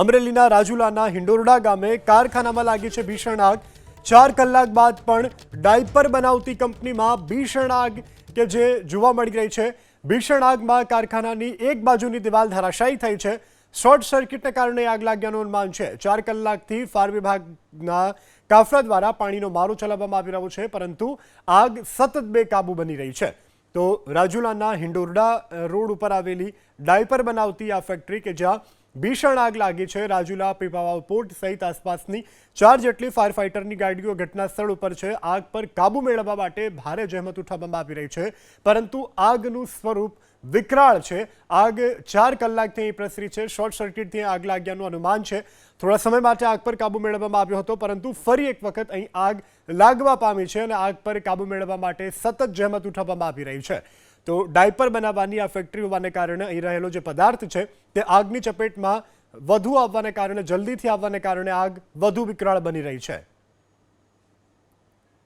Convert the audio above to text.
અમરેલીના રાજુલાના હિંડોરડા ગામે કારખાનામાં લાગી છે ભીષણ આગ। 4 કલાક બાદ પણ ડાયપર બનાવતી કંપનીમાં ભીષણ આગ કે જે જોવા મળી રહી છે। ભીષણ આગમાં કારખાનાની એક બાજુની દિવાલ ધરાશાયી થઈ છે। શોર્ટ સર્કિટને કારણે આગ લાગ્યાનું અનુમાન છે। 4 કલાકથી ફાયર વિભાગના કાફલા દ્વારા પાણીનો મારો ચલાવવામાં આવી રહ્યો છે, પરંતુ આગ સતત બેકાબૂ બની રહી છે। તો રાજુલાના હિંડોરડા રોડ ઉપર આવેલી ડાયપર બનાવતી આ ફેક્ટરી કે જ્યાં ભીષણ આગ લાગી છે। રાજુલા, પીપાવાવ પોર્ટ સહિત આસપાસની 4 જેટલી ફાયર ફાઇટરની ગાડીઓ ઘટના સ્થળ ઉપર છે। આગ પર કાબુ મેળવવા માટે ભારે જહેમત ઉઠાવવામાં આવી રહી છે, પરંતુ આગનું સ્વરૂપ વિકરાળ છે। આગ 4 કલાકથી અહીં પ્રસરી છે। શોર્ટ સર્કિટથી આગ લાગ્યાનું અનુમાન છે। થોડા સમય માટે આગ પર કાબુ મેળવવામાં આવ્યો હતો, પરંતુ ફરી એક વખત અહીં આગ લાગવા પામી છે અને આગ પર કાબુ મેળવવા માટે સતત જહેમત ઉઠાવવામાં આવી રહી છે। તો ડાયપર બનાવવાની આ ફેક્ટરી હોવાને કારણે અહીં રહેલો જે પદાર્થ છે તે આગની ચપેટમાં વધુ આવવાને કારણે, જલ્દીથી આવવાને કારણે આગ વધુ વિકરાળ બની રહી છે।